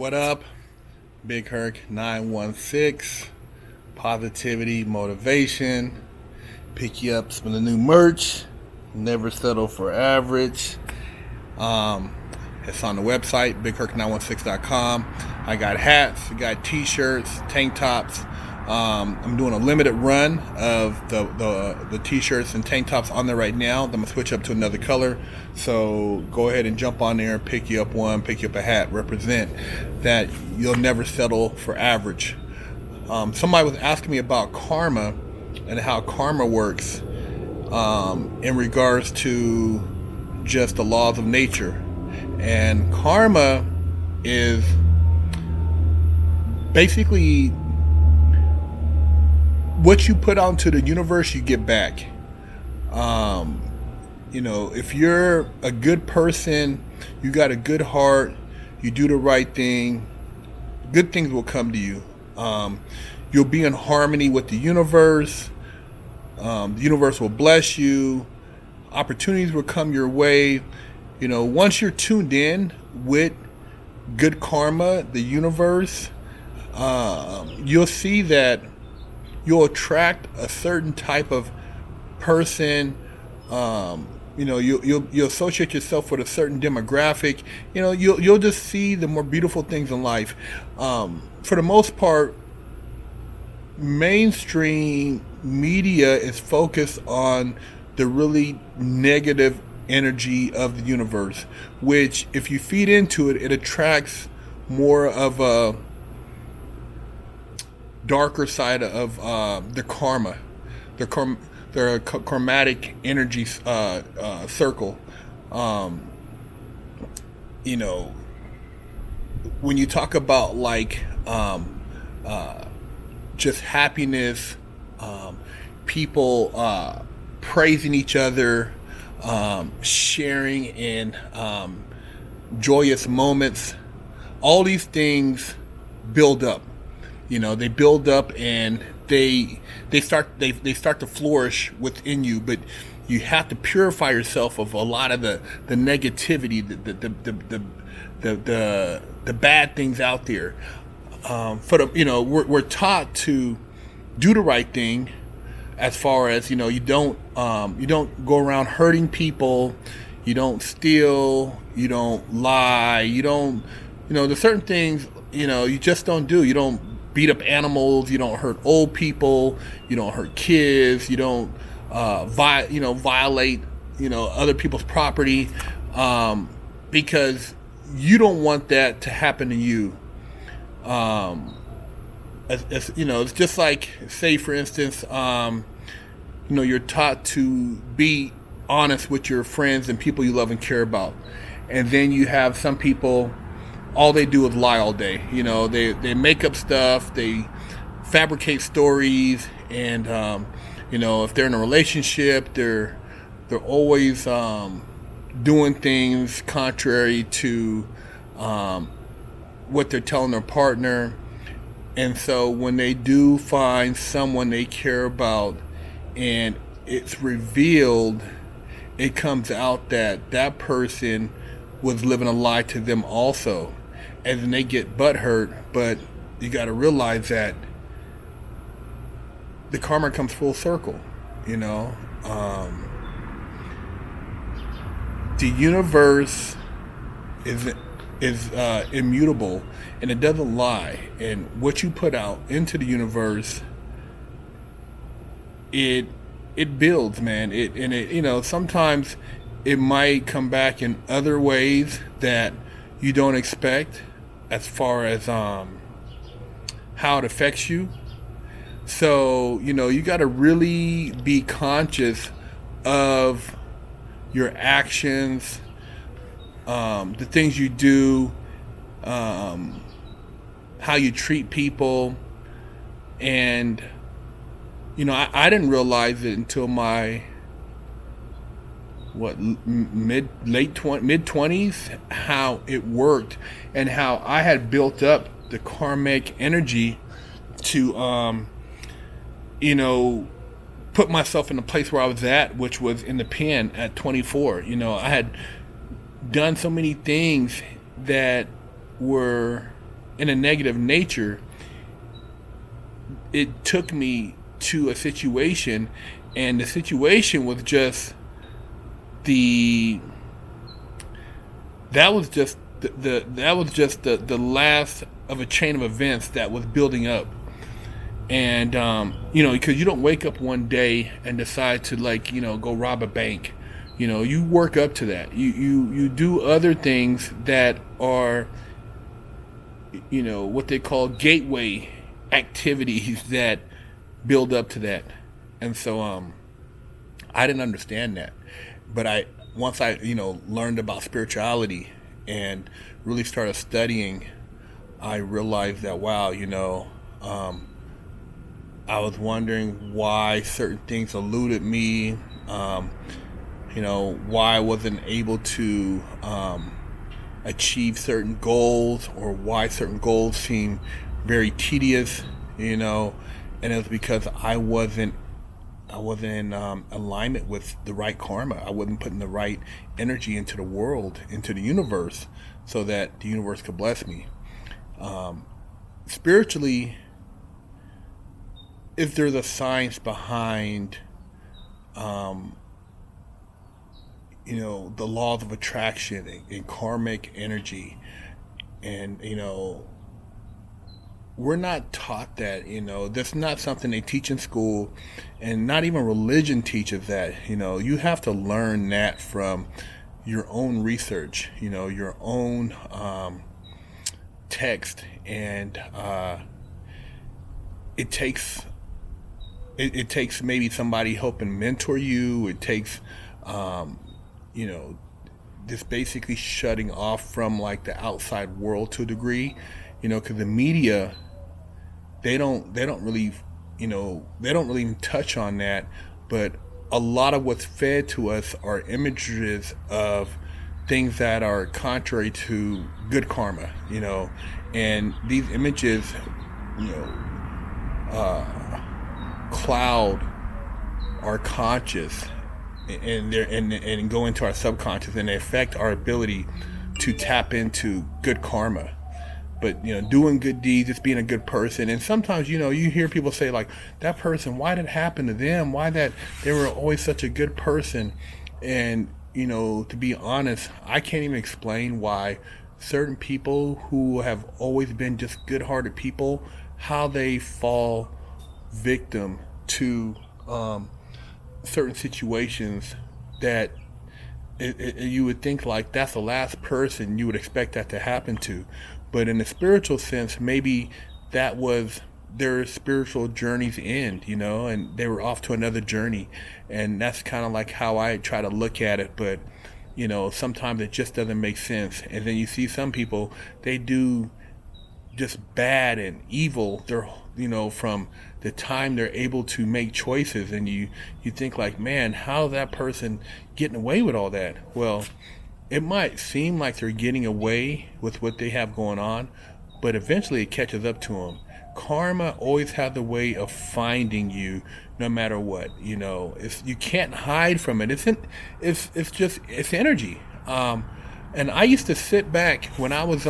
What up? Big Herc916. Positivity, motivation. Pick you up some of the new merch. Never settle for average. It's on the website, BigHerc916.com. I got hats, I got t-shirts, tank tops. I'm doing a limited run of the t-shirts and tank tops on there right now. I'm going to switch up to another color. So go ahead and jump on there, pick you up one, pick you up a hat. Represent that you'll never settle for average. Somebody was asking me about karma and how karma works in regards to just the laws of nature. And karma is basically what you put out into the universe, you get back. If you're a good person, you got a good heart, you do the right thing, good things will come to you. You'll be in harmony with the universe. The universe will bless you. Opportunities will come your way. Once you're tuned in with good karma, the universe, you'll see that you'll attract a certain type of person. You'll associate yourself with a certain demographic. You'll just see the more beautiful things in life. For the most part, mainstream media is focused on the really negative energy of the universe, which if you feed into it, it attracts more of a darker side of the karma, the karmatic energy circle. When you talk about just happiness, people praising each other, sharing in joyous moments, all these things build up. They build up and they start to flourish within you, but you have to purify yourself of a lot of the negativity, the bad things out there. We're taught to do the right thing, as far as you don't go around hurting people, you don't steal, you don't lie, you don't there's certain things you just don't do. You don't beat up animals, you don't hurt old people, you don't hurt kids, you don't violate other people's property, because you don't want that to happen to you. It's just like, say for instance, you're taught to be honest with your friends and people you love and care about, and then you have some people, all they do is lie all day. They make up stuff, they fabricate stories, and if they're in a relationship, they're always doing things contrary to what they're telling their partner. And so when they do find someone they care about and it's revealed, it comes out that that person was living a lie to them also. And then they get butthurt, but you got to realize that the karma comes full circle. The universe is immutable, and it doesn't lie. And what you put out into the universe, it builds, man. Sometimes it might come back in other ways that you don't expect, as far as how it affects you. So you got to really be conscious of your actions, the things you do, how you treat people. And I didn't realize it until my mid 20s, how it worked and how I had built up the karmic energy to put myself in the place where I was at, which was in the pen at 24. I had done so many things that were in a negative nature, it took me to a situation, and the situation was just the that was just the last of a chain of events that was building up. And because you don't wake up one day and decide to, like, go rob a bank. You work up to that. You do other things that are, what they call gateway activities that build up to that. And so I didn't understand that, but once I learned about spirituality and really started studying, I realized that, wow, I was wondering why certain things eluded me, why I wasn't able to achieve certain goals, or why certain goals seemed very tedious, and it was because I wasn't in alignment with the right karma. I wasn't putting the right energy into the world, into the universe, so that the universe could bless me. Spiritually, if there's a science behind, the laws of attraction and karmic energy, and we're not taught that. That's not something they teach in school, and not even religion teaches that. You have to learn that from your own research, your own text, and it takes maybe somebody helping mentor you. It takes just basically shutting off from, like, the outside world to a degree, because the media, they don't really even touch on that. But a lot of what's fed to us are images of things that are contrary to good karma, and these images, cloud our conscious, and go into our subconscious, and they affect our ability to tap into good karma. But doing good deeds, just being a good person. And sometimes you hear people say, like, that person, why did it happen to them? Why that they were always such a good person? And to be honest, I can't even explain why certain people who have always been just good-hearted people, how they fall victim to certain situations that you would think, like, that's the last person you would expect that to happen to. But in a spiritual sense, maybe that was their spiritual journey's end, and they were off to another journey. And that's kind of like how I try to look at it. But sometimes it just doesn't make sense. And then you see some people, they do just bad and evil. They're from the time they're able to make choices, and you think, like, man, how's that person getting away with all that? Well, it might seem like they're getting away with what they have going on, but eventually it catches up to them. Karma always has a way of finding you, no matter what. You can't hide from it. It's energy. And I used to sit back when I was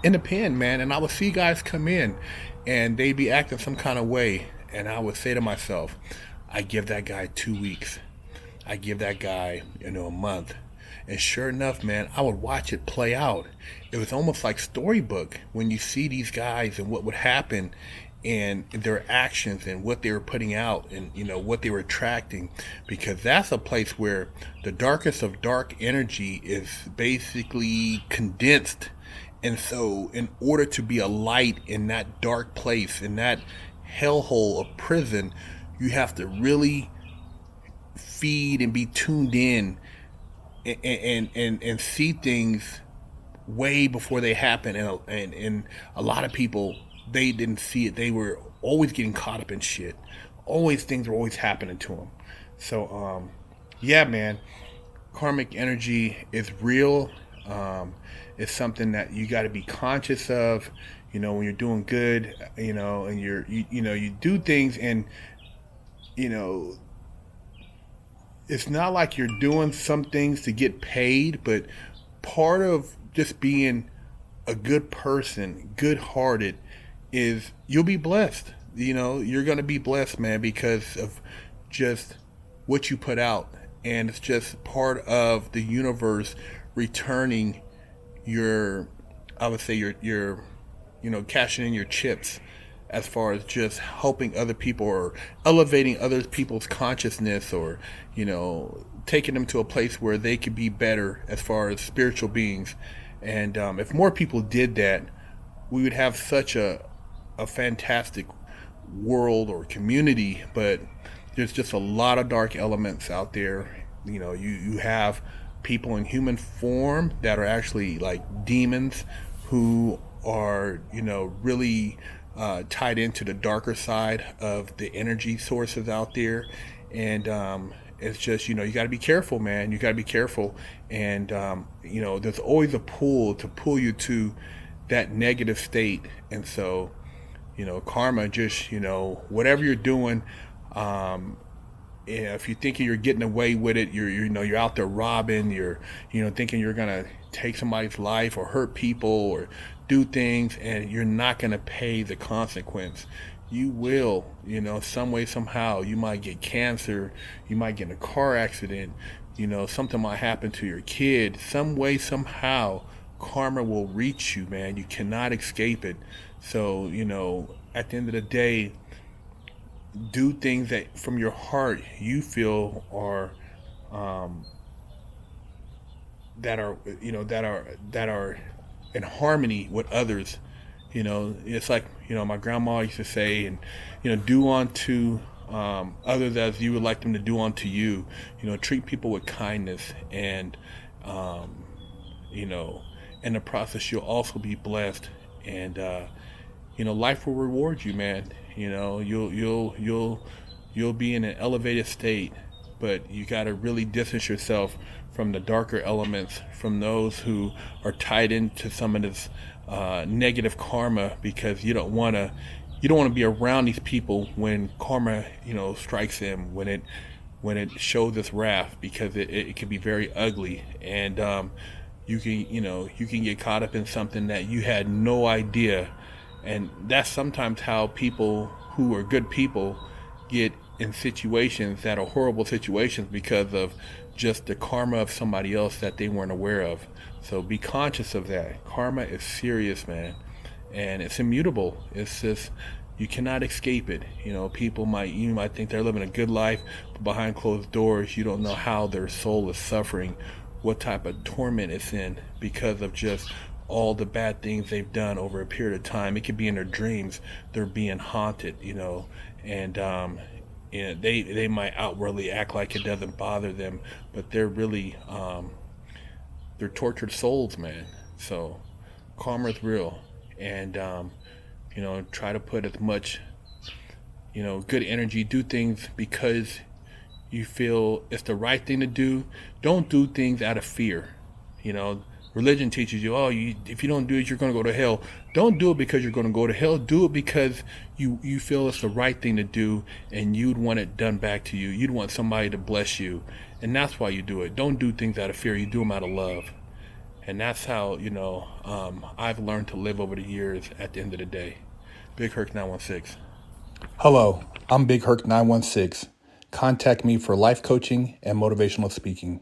in the pen, man, and I would see guys come in, and they'd be acting some kind of way, and I would say to myself, I give that guy 2 weeks. I give that guy, a month. And sure enough, man, I would watch it play out. It was almost like storybook when you see these guys and what would happen, and their actions and what they were putting out, and what they were attracting, because that's a place where the darkest of dark energy is basically condensed. And so in order to be a light in that dark place, in that hellhole of prison, you have to really feed and be tuned in, and see things way before they happen. And a lot of people, they didn't see it. They were always getting caught up in shit. Things were always happening to them. So yeah, man, karmic energy is real. It's something that you got to be conscious of, when you're doing good, and you do things, and it's not like you're doing some things to get paid, but part of just being a good person, good hearted, is you'll be blessed. You know, you're going to be blessed, man, because of just what you put out. And it's just part of the universe returning your, I would say, your cashing in your chips as far as just helping other people or elevating other people's consciousness, or taking them to a place where they could be better as far as spiritual beings. And if more people did that, we would have such a fantastic world or community. But there's just a lot of dark elements out there. You have people in human form that are actually like demons, who are really tied into the darker side of the energy sources out there. And it's just, you got to be careful, man. You got to be careful. And there's always a pull to pull you to that negative state. And so karma, just whatever you're doing, if you're thinking you're getting away with it, you're out there robbing, you're thinking you're gonna take somebody's life or hurt people or do things, and you're not gonna pay the consequence. You will, some way, somehow. You might get cancer, you might get in a car accident, something might happen to your kid. Some way, somehow, karma will reach you, man. You cannot escape it. So at the end of the day, do things that from your heart you feel are that are in harmony with others. It's like my grandma used to say, and do unto others as you would like them to do unto you. Treat people with kindness, and in the process you'll also be blessed. And life will reward you, man. You'll be in an elevated state, but you got to really distance yourself from the darker elements, from those who are tied into some of this negative karma, because you don't want to be around these people when karma strikes them, when it shows its wrath, because it can be very ugly. And you can get caught up in something that you had no idea. And that's sometimes how people who are good people get in situations that are horrible situations, because of just the karma of somebody else that they weren't aware of. So be conscious of that. Karma is serious, man, and it's immutable. It's just, you cannot escape it. You might think they're living a good life, but behind closed doors, you don't know how their soul is suffering, what type of torment it's in, because of just all the bad things they've done over a period of time. It could be in their dreams, they're being haunted, and they might outwardly act like it doesn't bother them, but they're really they're tortured souls, man. So karma is real. And try to put as much good energy, do things because you feel it's the right thing to do. Don't do things out of fear. Religion teaches you, if you don't do it, you're going to go to hell. Don't do it because you're going to go to hell. Do it because you feel it's the right thing to do, and you'd want it done back to you. You'd want somebody to bless you, and that's why you do it. Don't do things out of fear. You do them out of love. And that's how, I've learned to live over the years at the end of the day. Big Herc916. Hello, I'm Big Herc916. Contact me for life coaching and motivational speaking.